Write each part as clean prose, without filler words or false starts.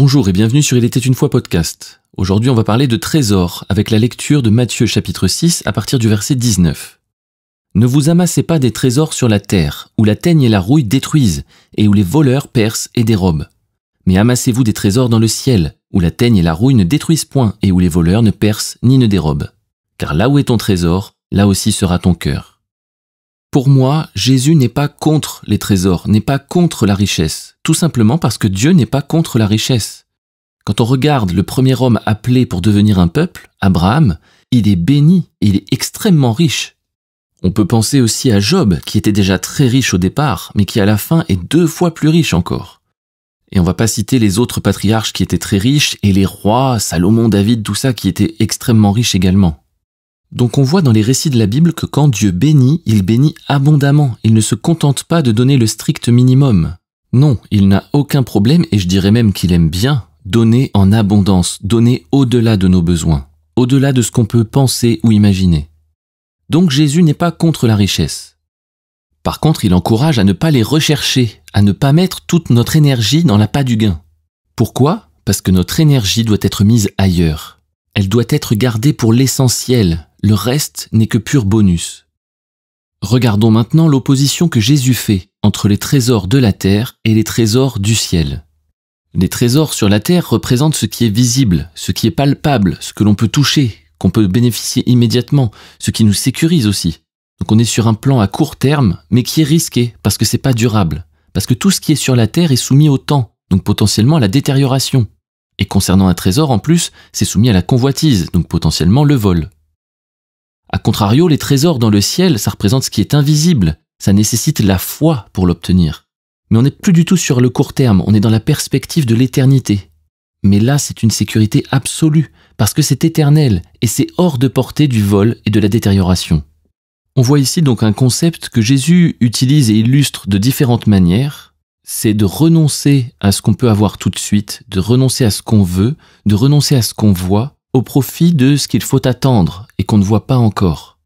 Bonjour et bienvenue sur Il était une fois podcast. Aujourd'hui on va parler de trésors avec la lecture de Matthieu chapitre 6 à partir du verset 19. Ne vous amassez pas des trésors sur la terre, où la teigne et la rouille détruisent, et où les voleurs percent et dérobent. Mais amassez-vous des trésors dans le ciel, où la teigne et la rouille ne détruisent point, et où les voleurs ne percent ni ne dérobent. Car là où est ton trésor, là aussi sera ton cœur. Pour moi, Jésus n'est pas contre les trésors, n'est pas contre la richesse, tout simplement parce que Dieu n'est pas contre la richesse. Quand on regarde le premier homme appelé pour devenir un peuple, Abraham, il est béni, il est extrêmement riche. On peut penser aussi à Job, qui était déjà très riche au départ, mais qui à la fin est 2 fois plus riche encore. Et on va pas citer les autres patriarches qui étaient très riches, et les rois, Salomon, David, tout ça qui étaient extrêmement riches également. Donc on voit dans les récits de la Bible que quand Dieu bénit, il bénit abondamment, il ne se contente pas de donner le strict minimum. Non, il n'a aucun problème, et je dirais même qu'il aime bien, donner en abondance, donner au-delà de nos besoins, au-delà de ce qu'on peut penser ou imaginer. Donc Jésus n'est pas contre la richesse. Par contre, il encourage à ne pas les rechercher, à ne pas mettre toute notre énergie dans l'appât du gain. Pourquoi ? Parce que notre énergie doit être mise ailleurs. Elle doit être gardée pour l'essentiel, le reste n'est que pur bonus. Regardons maintenant l'opposition que Jésus fait entre les trésors de la terre et les trésors du ciel. Les trésors sur la terre représentent ce qui est visible, ce qui est palpable, ce que l'on peut toucher, qu'on peut bénéficier immédiatement, ce qui nous sécurise aussi. Donc on est sur un plan à court terme, mais qui est risqué, parce que c'est pas durable. Parce que tout ce qui est sur la terre est soumis au temps, donc potentiellement à la détérioration. Et concernant un trésor, en plus, c'est soumis à la convoitise, donc potentiellement le vol. A contrario, les trésors dans le ciel, ça représente ce qui est invisible, ça nécessite la foi pour l'obtenir. Mais on n'est plus du tout sur le court terme, on est dans la perspective de l'éternité. Mais là, c'est une sécurité absolue, parce que c'est éternel, et c'est hors de portée du vol et de la détérioration. On voit ici donc un concept que Jésus utilise et illustre de différentes manières, c'est de renoncer à ce qu'on peut avoir tout de suite, de renoncer à ce qu'on veut, de renoncer à ce qu'on voit, au profit de ce qu'il faut attendre et qu'on ne voit pas encore.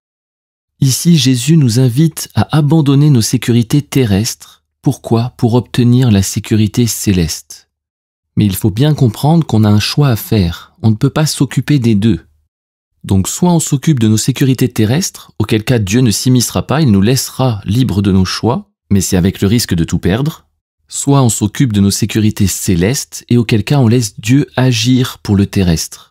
Ici, Jésus nous invite à abandonner nos sécurités terrestres. Pourquoi ? Pour obtenir la sécurité céleste. Mais il faut bien comprendre qu'on a un choix à faire. On ne peut pas s'occuper des deux. Donc soit on s'occupe de nos sécurités terrestres, auquel cas Dieu ne s'immiscera pas, il nous laissera libres de nos choix, mais c'est avec le risque de tout perdre. Soit on s'occupe de nos sécurités célestes, et auquel cas on laisse Dieu agir pour le terrestre.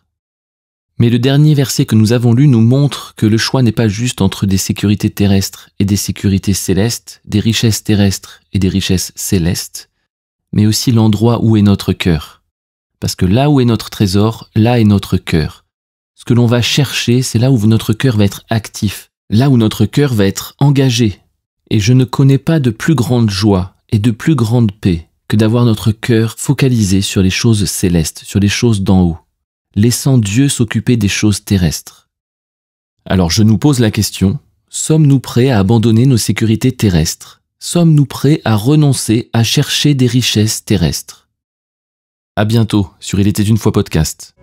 Mais le dernier verset que nous avons lu nous montre que le choix n'est pas juste entre des sécurités terrestres et des sécurités célestes, des richesses terrestres et des richesses célestes, mais aussi l'endroit où est notre cœur. Parce que là où est notre trésor, là est notre cœur. Ce que l'on va chercher, c'est là où notre cœur va être actif, là où notre cœur va être engagé. Et je ne connais pas de plus grande joie et de plus grande paix que d'avoir notre cœur focalisé sur les choses célestes, sur les choses d'en haut, laissant Dieu s'occuper des choses terrestres. Alors je nous pose la question, sommes-nous prêts à abandonner nos sécurités terrestres ? Sommes-nous prêts à renoncer à chercher des richesses terrestres ? À bientôt sur Il était une fois podcast.